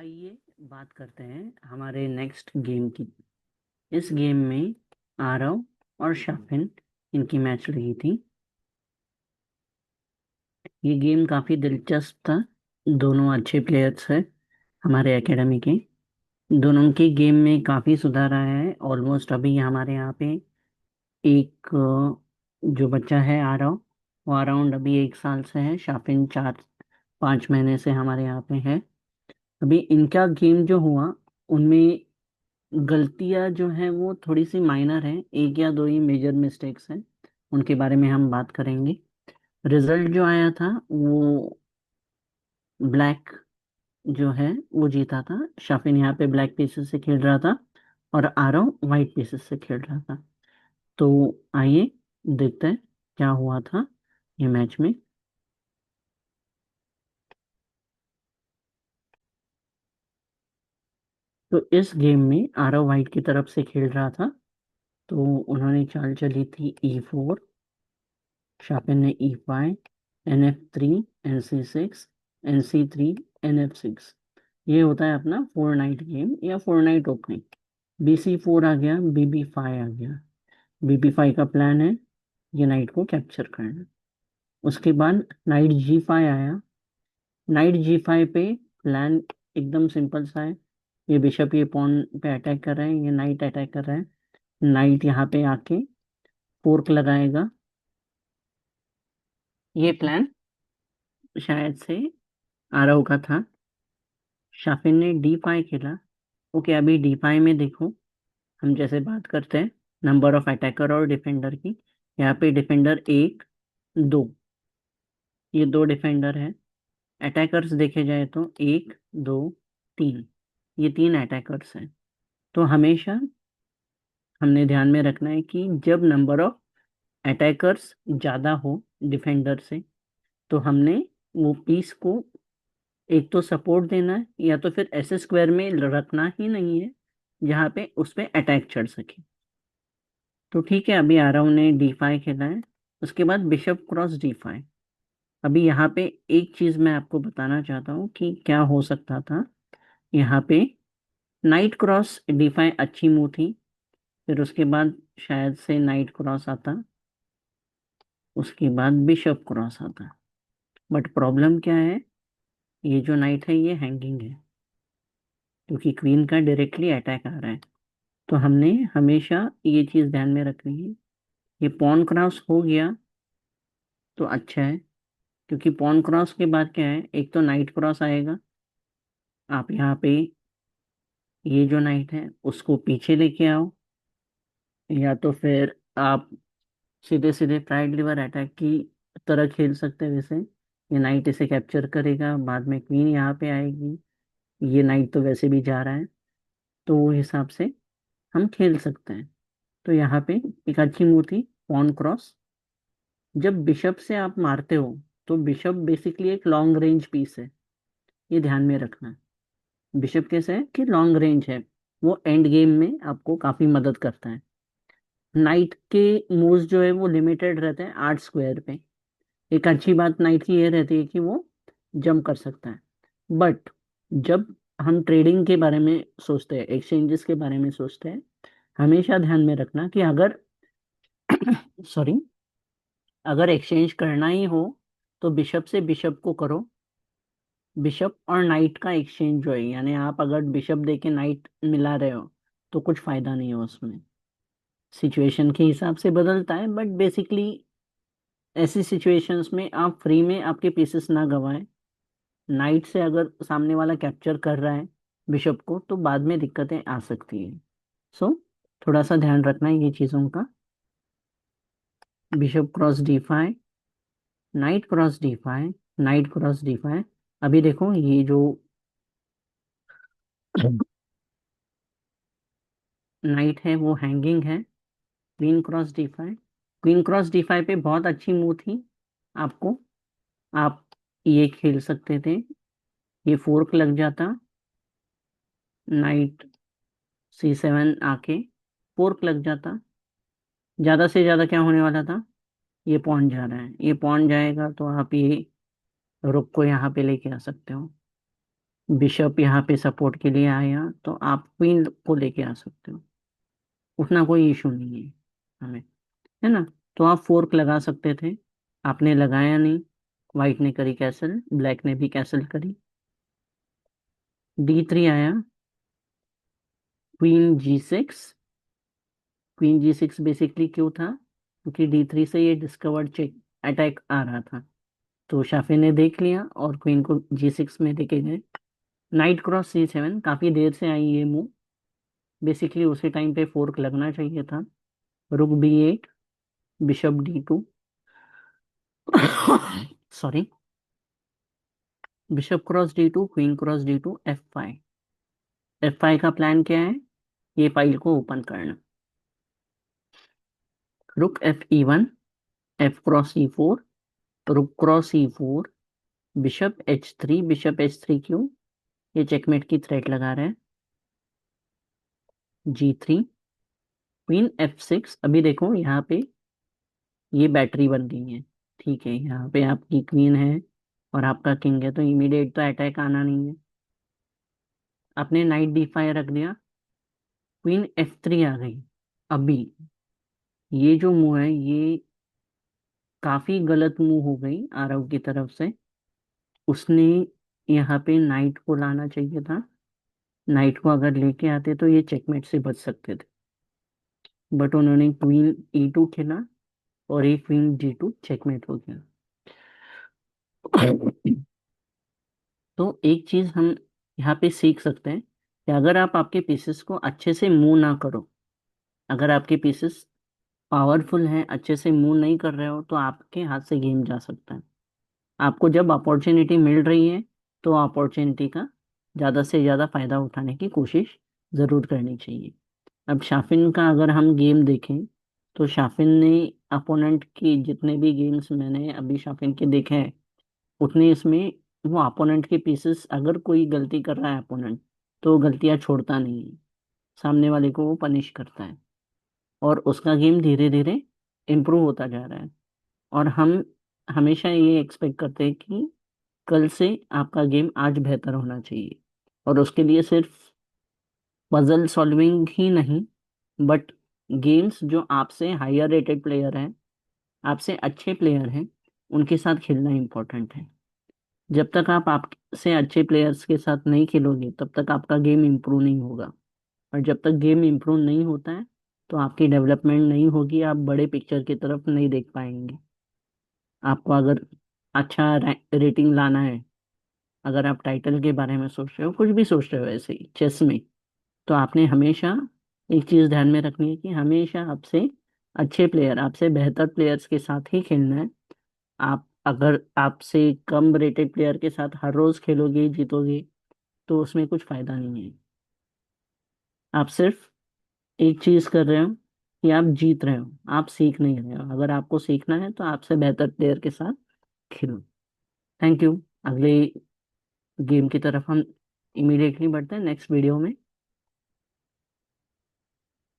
आइए बात करते हैं हमारे नेक्स्ट गेम की। इस गेम में आरव और शाफिन इनकी मैच लगी थी। ये गेम काफ़ी दिलचस्प था। दोनों अच्छे प्लेयर्स हैं हमारे एकेडमी के। दोनों के गेम में काफ़ी सुधार आया है। ऑलमोस्ट अभी हमारे यहाँ पे एक जो बच्चा है आरव, वो अराउंड अभी 1 साल से है। शाफिन 4-5 महीने से हमारे यहाँ पे है। अभी इनका गेम जो हुआ उनमें गलतियां जो हैं वो थोड़ी सी माइनर हैं, एक या दो ही मेजर मिस्टेक्स हैं। उनके बारे में हम बात करेंगे। रिजल्ट जो आया था वो ब्लैक जो है वो जीता था। शाफिन यहाँ पे ब्लैक पीसेस से खेल रहा था और आरव वाइट पीसेस से खेल रहा था। तो आइए देखते हैं क्या हुआ था ये मैच में। तो इस गेम में आरव वाइट की तरफ से खेल रहा था। तो उन्होंने चाल चली थी E4। शापिन ने E5, NF3, NC6, NC3, NF6। ये होता है अपना 4 नाइट गेम या 4 नाइट ओपनिंग। BC4 आ गया, BB5 आ गया। BB5 का प्लान है ये नाइट को कैप्चर करना। उसके बाद नाइट G5 आया। नाइट G5 पे प्लान एकदम सिंपल सा है। ये बिशप ये पॉन पे अटैक कर रहे हैं, ये नाइट अटैक कर रहा है। नाइट यहाँ पे आके फोर्क लगाएगा। ये प्लान शायद से आरव का था। शाफिन ने D5 खेला। ओके, अभी D5 में देखो, हम जैसे बात करते हैं नंबर ऑफ अटैकर और डिफेंडर की। यहाँ पे डिफेंडर 1, 2, ये 2 डिफेंडर है। अटैकर्स देखे जाए तो 1, 2, 3, ये 3 अटैकर्स हैं। तो हमेशा हमने ध्यान में रखना है कि जब नंबर ऑफ अटैकर्स ज़्यादा हो डिफेंडर से, तो हमने वो पीस को एक तो सपोर्ट देना है या तो फिर ऐसे स्क्वायर में रखना ही नहीं है जहाँ पे उस पे अटैक चढ़ सके। तो ठीक है, अभी आरव ने D5 खेला है। उसके बाद बिशप क्रॉस D5। अभी यहाँ पे एक चीज मैं आपको बताना चाहता हूँ कि क्या हो सकता था। यहाँ पे नाइट क्रॉस D5 अच्छी मूव थी। फिर उसके बाद शायद से नाइट क्रॉस आता, उसके बाद बिशप क्रॉस आता। बट प्रॉब्लम क्या है, ये जो नाइट है ये हैंगिंग है क्योंकि क्वीन का डायरेक्टली अटैक आ रहा है। तो हमने हमेशा ये चीज ध्यान में रखनी है। ये पॉन क्रॉस हो गया तो अच्छा है, क्योंकि पॉन क्रॉस के बाद क्या है, एक तो नाइट क्रॉस आएगा। आप यहाँ पे ये जो नाइट है उसको पीछे लेके आओ, या तो फिर आप सीधे सीधे प्राइड लिवर अटैक की तरह खेल सकते हैं। वैसे ये नाइट इसे कैप्चर करेगा, बाद में क्वीन यहाँ पे आएगी। ये नाइट तो वैसे भी जा रहा है, तो वो हिसाब से हम खेल सकते हैं। तो यहाँ पे एक अच्छी मूव थी पॉन क्रॉस। जब बिशप से आप मारते हो तो बिशप बेसिकली एक लॉन्ग रेंज पीस है, ये ध्यान में रखना। बिशप कैसे है कि लॉन्ग रेंज है, वो एंड गेम में आपको काफी मदद करता है। नाइट के मूव्स जो है वो लिमिटेड रहते हैं 8 स्क्वायर पे। एक अच्छी बात नाइट की ये रहती है कि वो जंप कर सकता है। बट जब हम ट्रेडिंग के बारे में सोचते हैं, एक्सचेंजेस के बारे में सोचते हैं, हमेशा ध्यान में रखना कि अगर सॉरी, अगर एक्सचेंज करना ही हो तो बिशप से बिशप को करो। बिशप और नाइट का एक्सचेंज जो है, यानी आप अगर बिशप देके नाइट मिला रहे हो तो कुछ फायदा नहीं है उसमें। सिचुएशन के हिसाब से बदलता है, बट बेसिकली ऐसी सिचुएशंस में आप फ्री में आपके पीसेस ना गवाएं। नाइट से अगर सामने वाला कैप्चर कर रहा है बिशप को तो बाद में दिक्कतें आ सकती है। सो थोड़ा सा ध्यान रखना है ये चीज़ों का। Bishop cross D5, night cross D5, night cross D5। अभी देखो ये जो नाइट है वो हैंगिंग है। Queen cross D5। Queen cross D5 पे बहुत अच्छी मूव थी आपको। आप ये खेल सकते थे, ये फोर्क लग जाता, नाइट C7 आके फोर्क लग जाता। ज्यादा से ज्यादा क्या होने वाला था, ये पॉन जा रहा है, ये पॉन जाएगा तो आप ये रुक को यहाँ पे लेके आ सकते हो। बिशप यहाँ पे सपोर्ट के लिए आया तो आप क्वीन को लेके आ सकते हो, उतना कोई इशू नहीं है हमें, है ना। तो आप फोर्क लगा सकते थे, आपने लगाया नहीं। वाइट ने करी कैसल, ब्लैक ने भी कैसल करी। D3 आया, queen G6। Queen G6 basically क्यों था, क्योंकि D3 से ये डिस्कवर्ड चेक अटैक आ रहा था, तो शाफे ने देख लिया और क्वीन को G6 में लेके गए। नाइट क्रॉस C7, काफी देर से आई ये मूव, बेसिकली उसी टाइम पे फोर्क लगना चाहिए था। रुक B8, bishop D2, sorry, bishop cross D2, queen cross D2, F5। F5 का प्लान क्या है, ये फाइल को ओपन करना। रुक F E1, F cross E4, रुक cross E4, bishop H3, bishop H3 क्यों, ये चेकमेट की थ्रेट लगा रहा है। G3, queen F6। अभी देखो यहाँ पे ये बैटरी बन गई है, ठीक है, यहाँ पे आपकी क्वीन है और आपका किंग है, तो इमीडिएट तो अटैक आना नहीं है। आपने नाइट D5 रख दिया, क्वीन F3 आ गई। अभी ये जो मूव है ये काफी गलत मूव हो गई आरव की तरफ से। उसने यहाँ पे नाइट को लाना चाहिए था, नाइट को अगर लेके आते तो ये चेकमेट से बच सकते थे, बट उन्होंने क्वीन E2 खेला और ये क्वीन G2 चेकमेट हो गया। तो एक चीज हम यहाँ पे सीख सकते हैं कि अगर आप आपके पीसेस को अच्छे से मूव ना करो, अगर आपके पीसेस पावरफुल हैं, अच्छे से मूव नहीं कर रहे हो, तो आपके हाथ से गेम जा सकता है। आपको जब अपॉर्चुनिटी मिल रही है तो अपॉर्चुनिटी का ज़्यादा से ज़्यादा फायदा उठाने की कोशिश ज़रूर करनी चाहिए। अब शाफिन का अगर हम गेम देखें तो शाफिन ने अपोनेंट की जितने भी गेम्स मैंने अभी शाफिन के देखे हैं, उतने इसमें वो अपोनेंट के पीसेस, अगर कोई गलती कर रहा है अपोनेंट, तो गलतियां छोड़ता नहीं है, सामने वाले को वो पनिश करता है और उसका गेम धीरे धीरे इम्प्रूव होता जा रहा है। और हम हमेशा ये एक्सपेक्ट करते हैं कि कल से आपका गेम आज बेहतर होना चाहिए, और उसके लिए सिर्फ पजल सॉल्विंग ही नहीं, बट गेम्स जो आपसे हायर रेटेड प्लेयर हैं, आपसे अच्छे प्लेयर हैं, उनके साथ खेलना इम्पोर्टेंट है। जब तक आप आपसे अच्छे प्लेयर्स के साथ नहीं खेलोगे तब तक आपका गेम इम्प्रूव नहीं होगा, और जब तक गेम इम्प्रूव नहीं होता है तो आपकी डेवलपमेंट नहीं होगी, आप बड़े पिक्चर की तरफ नहीं देख पाएंगे। आपको अगर अच्छा रेटिंग लाना है, अगर आप टाइटल के बारे में सोच रहे हो, कुछ भी सोच रहे हो ऐसे ही चेस में, तो आपने हमेशा एक चीज ध्यान में रखनी है कि हमेशा आपसे अच्छे प्लेयर, आपसे बेहतर प्लेयर्स के साथ ही खेलना है। आप अगर आपसे कम रेटेड प्लेयर के साथ हर रोज खेलोगे जीतोगे तो उसमें कुछ फायदा नहीं है। आप सिर्फ एक चीज कर रहे हो कि आप जीत रहे हो, आप सीख नहीं रहे हो। अगर आपको सीखना है तो आपसे बेहतर प्लेयर के साथ खेलो। Thank you. अगले गेम की तरफ हम इमीडिएटली बढ़ते हैं नेक्स्ट वीडियो में।